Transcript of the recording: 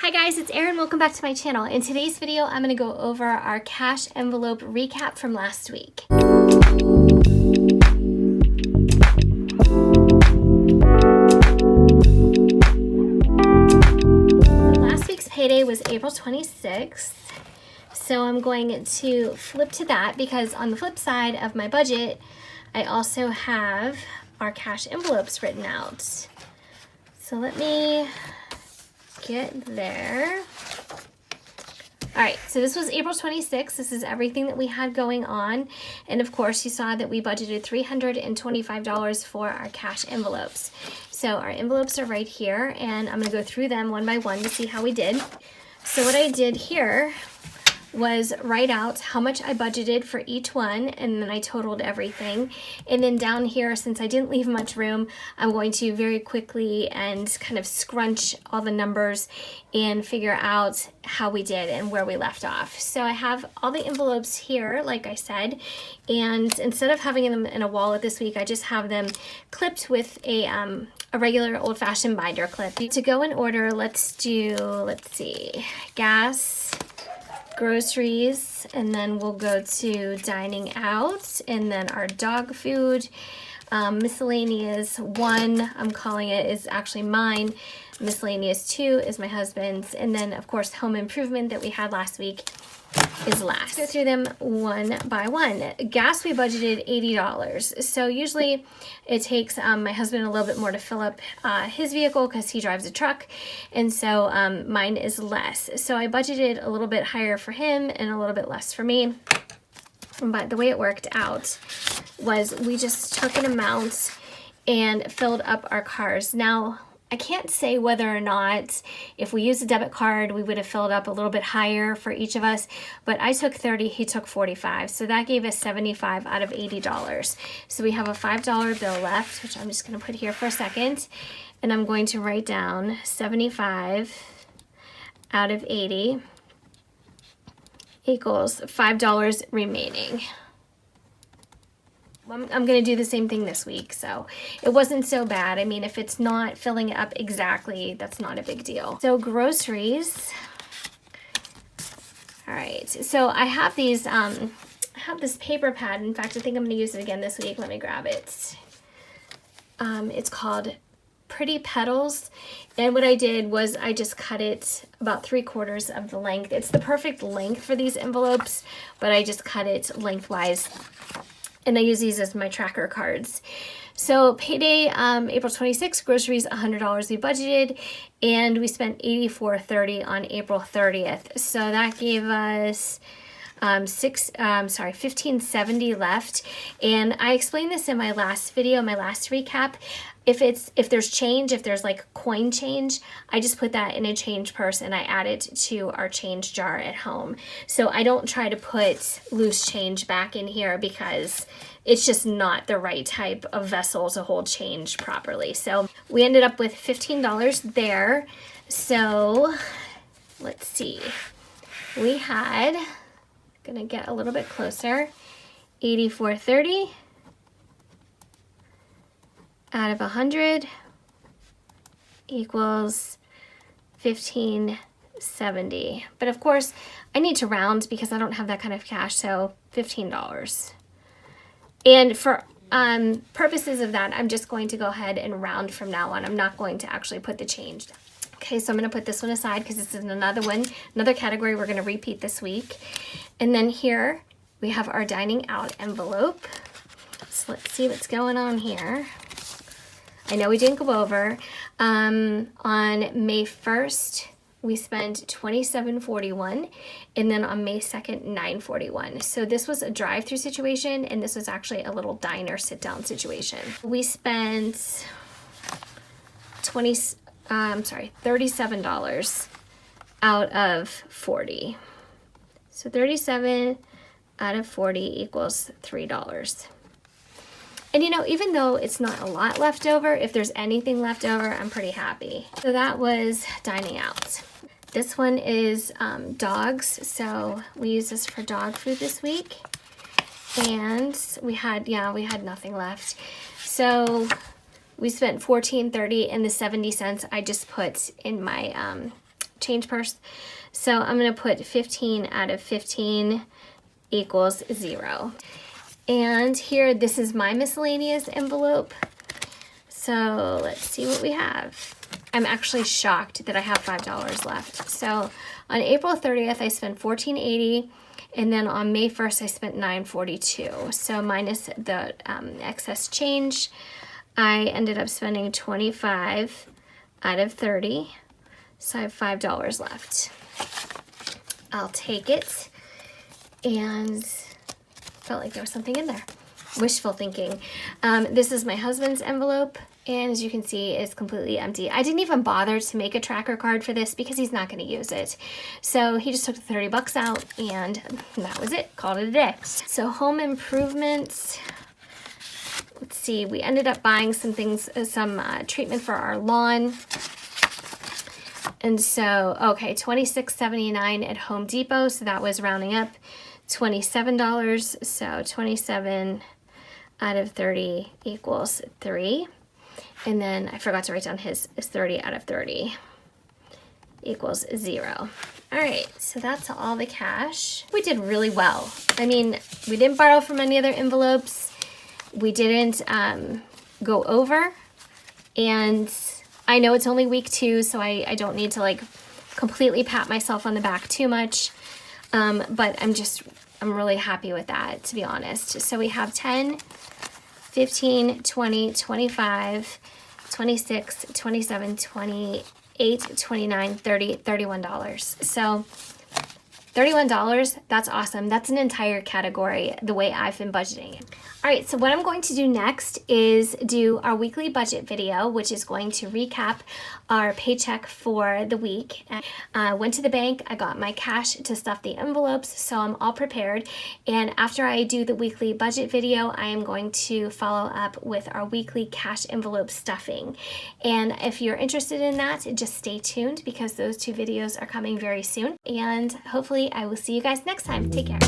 Hi guys, it's Erin. Welcome back to my channel. In today's video, I'm going to go over our cash envelope recap from last week. Last week's payday was April 26th. So I'm going to flip to that because on the flip side of my budget, I also have our cash envelopes written out. So let me get there. All right, so this was April 26th. This is everything that we had going on. And of course, you saw that we budgeted $325 for our cash envelopes. So our envelopes are right here, and I'm gonna go through them one by one to see how we did. So what I did here was write out how much I budgeted for each one, and then I totaled everything. And then down here, since I didn't leave much room, I'm going to very quickly and kind of scrunch all the numbers and figure out how we did and where we left off. So I have all the envelopes here, like I said, and instead of having them in a wallet this week, I just have them clipped with a regular old-fashioned binder clip. To go in order, let's see, gas, groceries, and then we'll go to dining out, and then our dog food, miscellaneous 1, I'm calling it, is actually mine. Miscellaneous 2 is my husband's, and then of course home improvement that we had last week is last. Let's go through them one by one. Gas, we budgeted $80. So usually it takes my husband a little bit more to fill up his vehicle because he drives a truck, and so mine is less. So I budgeted a little bit higher for him and a little bit less for me. But the way it worked out was we just took an amount and filled up our cars. Now, I can't say whether or not if we used a debit card, we would have filled up a little bit higher for each of us, but I took 30, he took 45. So that gave us 75 out of $80. So we have a $5 bill left, which I'm just gonna put here for a second. And I'm going to write down 75 out of 80 equals $5 remaining. I'm going to do the same thing this week, so it wasn't so bad. I mean, if it's not filling it up exactly, that's not a big deal. So groceries. All right, so I have these, I have this paper pad. In fact, I think I'm going to use it again this week. Let me grab it. It's called Pretty Petals, and what I did was I just cut it about 3/4 of the length. It's the perfect length for these envelopes, but I just cut it lengthwise. And I use these as my tracker cards. So payday, April 26th, groceries, $100 we budgeted, and we spent $84.30 on April 30th. So that gave us $15.70 left. And I explained this in my last video, my last recap. If there's change, if there's like coin change, I just put that in a change purse and I add it to our change jar at home. So I don't try to put loose change back in here because it's just not the right type of vessel to hold change properly. So we ended up with $15 there. So let's see, we had, gonna get a little bit closer, $84.30 out of 100 equals $15.70. But of course, I need to round because I don't have that kind of cash, so $15. And for purposes of that, I'm just going to go ahead and round from now on. I'm not going to actually put the change down. Okay, so I'm going to put this one aside because this is another one, another category we're going to repeat this week. And then here we have our dining out envelope. So let's see what's going on here. I know we didn't go over. On May 1st, we spent $27.41, and then on May 2nd, $9.41. So this was a drive-through situation, and this was actually a little diner sit-down situation. We spent $37 out of 40. So 37 out of 40 equals $3. And you know, even though it's not a lot left over, if there's anything left over, I'm pretty happy. So that was dining out. This one is dogs. So we use this for dog food this week. And we had nothing left. So we spent $14.30, and the 70 cents I just put in my change purse. So I'm gonna put 15 out of 15 equals 0. And here, this is my miscellaneous envelope. So let's see what we have. I'm actually shocked that I have $5 left. So on April 30th, I spent $14.80, and then on May 1st, I spent $9.42. So minus the excess change, I ended up spending 25 out of 30. So I have $5 left. I'll take it, and felt like there was something in there. Wishful thinking. This is my husband's envelope, and as you can see, it's completely empty. I didn't even bother to make a tracker card for this because he's not going to use it. So he just took the 30 bucks out, and that was it. Called it a day. So home improvements. Let's see. We ended up buying some things, some treatment for our lawn. And so, okay, $26.79 at Home Depot. So that was rounding up $27. So 27 out of 30 equals 3. And then I forgot to write down his 30 out of 30 equals 0. All right, so that's all the cash. We did really well. I mean, we didn't borrow from any other envelopes. We didn't go over. And I know it's only week 2, so I don't need to like completely pat myself on the back too much. But I'm really happy with that, to be honest. So we have 10, 15, 20, 25, 26, 27, 28, 29, 30, $31. So $31, that's awesome. That's an entire category the way I've been budgeting. All right, so what I'm going to do next is do our weekly budget video, which is going to recap our paycheck for the week. I went to the bank, I got my cash to stuff the envelopes, so I'm all prepared. And after I do the weekly budget video, I am going to follow up with our weekly cash envelope stuffing. And if you're interested in that, just stay tuned because those 2 videos are coming very soon. And hopefully I will see you guys next time. Take care.